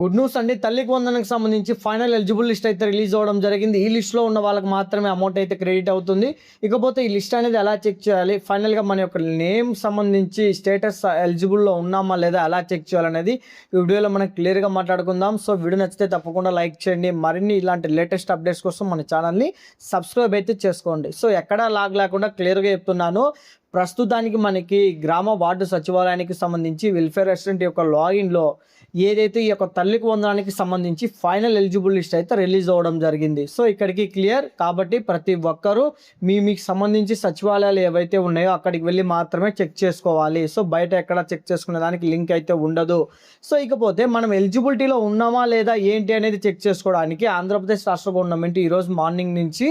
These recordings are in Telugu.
గుడ్ న్యూస్ అండి. తల్లికి వందనకు సంబంధించి ఫైనల్ ఎలిజిబుల్ లిస్ట్ అయితే రిలీజ్ అవ్వడం జరిగింది. ఈ లిస్ట్లో ఉన్న వాళ్ళకి మాత్రమే అమౌంట్ అయితే క్రెడిట్ అవుతుంది. ఇకపోతే ఈ లిస్ట్ అనేది ఎలా చెక్ చేయాలి, ఫైనల్గా మన యొక్క నేమ్ సంబంధించి స్టేటస్ ఎలిజిబుల్లో ఉన్నామా లేదా ఎలా చెక్ చేయాలనేది ఈ వీడియోలో మనం క్లియర్గా మాట్లాడుకుందాం. సో వీడియో నచ్చితే తప్పకుండా లైక్ చేయండి. మరిన్ని ఇలాంటి లేటెస్ట్ అప్డేట్స్ కోసం మన ఛానల్ని సబ్స్క్రైబ్ అయితే చేసుకోండి. సో ఎక్కడా లాగ్ లేకుండా క్లియర్గా చెప్తున్నాను. ప్రస్తుతానికి మనకి గ్రామ వార్డు సచివాలయానికి సంబంధించి వెల్ఫేర్ అసిస్టెంట్ యొక్క లాగిన్లో ఏదైతే ఈ యొక్క తల్లికి వందనానికి సంబంధించి ఫైనల్ ఎలిజిబుల్ లిస్ట్ అయితే రిలీజ్ అవ్వడం జరిగింది. సో ఇక్కడికి క్లియర్ కాబట్టి ప్రతి ఒక్కరూ మీకు సంబంధించి సచివాలయాలు ఏవైతే ఉన్నాయో అక్కడికి వెళ్ళి మాత్రమే చెక్ చేసుకోవాలి. సో బయట ఎక్కడ చెక్ చేసుకునే దానికి లింక్ అయితే ఉండదు. సో ఇకపోతే మనం ఎలిజిబిలిటీలో ఉన్నామా లేదా ఏంటి అనేది చెక్ చేసుకోవడానికి ఆంధ్రప్రదేశ్ రాష్ట్ర గవర్నమెంట్ ఈరోజు మార్నింగ్ నుంచి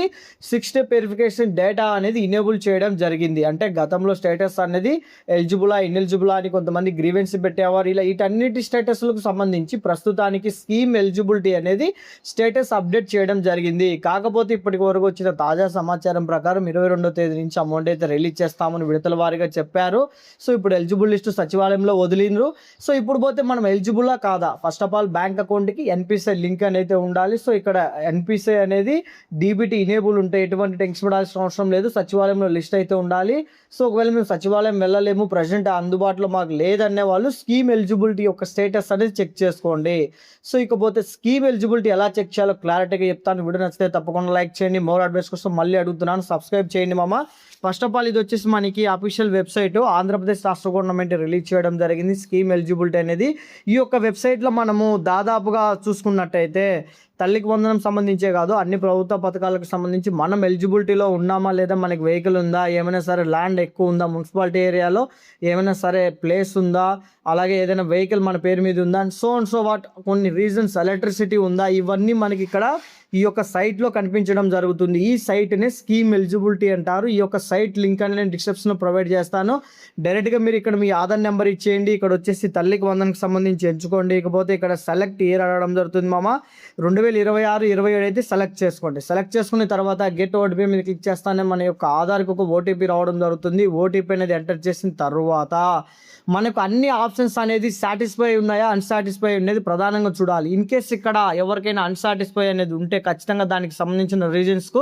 6 స్టెప్ వెరిఫికేషన్ డేటా అనేది ఇనేబుల్ చేయడం జరిగింది. అంటే గతంలో స్టేటస్ అనేది ఎలిజిబులా ఇన్ఎలిజిబులా అని కొంతమంది గ్రీవెన్స్ పెట్టేవారు. ఇలా వీటన్నిటి స్టేటస్ సంబంధించి ప్రస్తుతానికి స్కీమ్ ఎలిజిబిలిటీ అనేది స్టేటస్ అప్డేట్ చేయడం జరిగింది. కాకపోతే ఇప్పటి వరకు వచ్చిన తాజా సమాచారం ప్రకారం 22వ తేదీ నుంచి అమౌంట్ అయితే రిలీజ్ చేస్తామని విడతల వారీగా చెప్పారు. సో ఇప్పుడు ఎలిజిబుల్ లిస్టు సచివాలయంలో వదిలిండ్రు. సో ఇప్పుడు పోతే మనం ఎలిజిబులా కాదా, ఫస్ట్ ఆఫ్ ఆల్ బ్యాంక్ అకౌంట్కి ఎన్పిసిఐ లింక్ అనేది ఉండాలి. సో ఇక్కడ ఎన్పిసిఐ అనేది డీబీటీ ఇనేబుల్ ఉంటే ఎటువంటి టెన్షన్ పడాల్సిన అవసరం లేదు. సచివాలయంలో లిస్ట్ అయితే ఉండాలి. సో ఒకవేళ మేము సచివాలయం వెళ్ళలేము, ప్రజెంట్ అందుబాటులో మాకు లేదనే వాళ్ళు స్కీమ్ ఎలిజిబిలిటీ యొక్క స్టేటస్ అనేది చెక్ చేసుకోండి. సో ఇకపోతే స్కీమ్ ఎలిజిబిలిటీ ఎలా చెక్ చేయాలో క్లారిటీగా చెప్తాను. వీడియో నచ్చితే తప్పకుండా లైక్ చేయండి. మోర్ అడ్వైస్ కోసం మళ్ళీ అడుగుతున్నాను, సబ్స్క్రైబ్ చేయండి మామ. ఫస్ట్ ఆఫ్ ఆల్ ఇది వచ్చేసి మనకి అఫీషియల్ వెబ్సైట్ ఆంధ్రప్రదేశ్ రాష్ట్ర గవర్నమెంట్ రిలీజ్ చేయడం జరిగింది స్కీమ్ ఎలిజిబిలిటీ అనేది. ఈ యొక్క వెబ్సైట్లో మనము దాదాపుగా చూసుకున్నట్టయితే తల్లికి వందనం సంబంధించే కాదు, అన్ని ప్రభుత్వ పథకాలకు సంబంధించి మనం ఎలిజిబిలిటీలో ఉన్నామా లేదా, మనకి వెహికల్ ఉందా, ఏమైనా సరే ల్యాండ్ ఎక్కువ ఉందా, మున్సిపాలిటీ ఏరియాలో ఏమైనా సరే ప్లేస్ ఉందా, అలాగే ఏదైనా వెహికల్ మన పేరు మీద ఉందా, అండ్ సో వాట్ కొన్ని రీజన్స్, ఎలక్ట్రిసిటీ ఉందా, ఇవన్నీ మనకి ఇక్కడ ఈ యొక్క సైట్లో కనిపించడం జరుగుతుంది. ఈ సైట్ని స్కీమ్ ఎలిజిబిలిటీ అంటారు. ఈ యొక్క సైట్ లింక్ అని నేను డిస్క్రిప్షన్లో ప్రొవైడ్ చేస్తాను. డైరెక్ట్గా మీరు ఇక్కడ మీ ఆధార్ నెంబర్ ఇచ్చేయండి. ఇక్కడ వచ్చేసి తల్లికి వందనకు సంబంధించి ఎంచుకోండి. ఇకపోతే ఇక్కడ సెలెక్ట్ ఇయర్ అడగడం జరుగుతుంది మామ. 2026-27 అయితే సెలెక్ట్ చేసుకోండి. సెలెక్ట్ చేసుకున్న తర్వాత గెట్ ఓటీపీ మీద క్లిక్ చేస్తానే మన యొక్క ఆధార్కి ఒక ఓటీపీ రావడం జరుగుతుంది. ఓటీపీ అనేది ఎంటర్ చేసిన తర్వాత మనకు అన్ని ఆప్షన్స్ అనేది సాటిస్ఫై ఉన్నాయా అన్సాటిస్ఫై అనేది ప్రధానంగా చూడాలి. ఇన్ కేస్ ఇక్కడ ఎవరికైనా అన్సాటిస్ఫై అనేది ఉంటే ఖచ్చితంగా దానికి సంబంధించిన రీజన్స్కు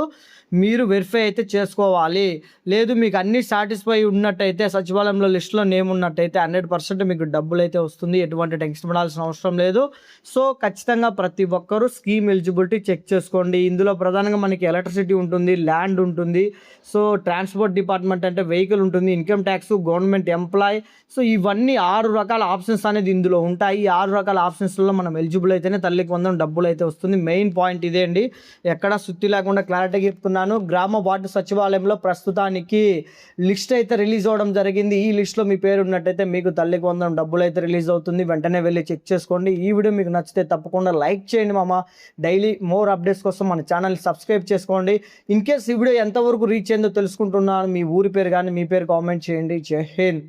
మీరు వెరిఫై అయితే చేసుకోవాలి. లేదు మీకు అన్నీ సాటిస్ఫై ఉన్నట్టయితే సచివాలయంలో లిస్టులో నేమ్ ఉన్నట్టయితే 100% మీకు డబ్బులు అయితే వస్తుంది. ఎటువంటి టెన్షన్ పడాల్సిన అవసరం లేదు. సో ఖచ్చితంగా ప్రతి ఒక్కరూ స్కీమ్ ఎలిజిబిలిటీ చెక్ చేసుకోండి. ఇందులో ప్రధానంగా మనకి ఎలక్ట్రిసిటీ ఉంటుంది, ల్యాండ్ ఉంటుంది, సో ట్రాన్స్పోర్ట్ డిపార్ట్మెంట్ అంటే వెహికల్ ఉంటుంది, income tax, government employ, so ఇవన్నీ 6 రకాల ఆప్షన్స్ అనేది ఇందులో ఉంటాయి. ఈ 6 రకాల ఆప్షన్స్లో మనం ఎలిజిబుల్ అయితేనే తల్లికి వందనం డబ్బులు అయితే వస్తుంది. మెయిన్ పాయింట్ ఇదే అండి, ఎక్కడ సుత్తి లేకుండా క్లారిటీగా చెప్తున్నాను. గ్రామ వార్డు సచివాలయంలో ప్రస్తుతానికి లిస్ట్ అయితే రిలీజ్ అవ్వడం జరిగింది. ఈ లిస్ట్లో మీ పేరు ఉన్నట్టయితే మీకు తల్లికి వందనం డబ్బులు అయితే రిలీజ్ అవుతుంది. వెంటనే వెళ్ళి చెక్ చేసుకోండి. ఈ వీడియో మీకు నచ్చితే తప్పకుండా లైక్ చేయండి మామ. డైలీ మోర్ అప్డేట్స్ కోసం మన ఛానల్ సబ్స్క్రైబ్ చేసుకోండి. ఇన్ కేస్ ఈ వీడియో ఎంతవరకు రీచ్ అయిందో తెలుసుకుంటున్నాను, మీ ఊరి పేరు కానీ మీ పేరు కామెంట్ చేయండి. జై హింద్.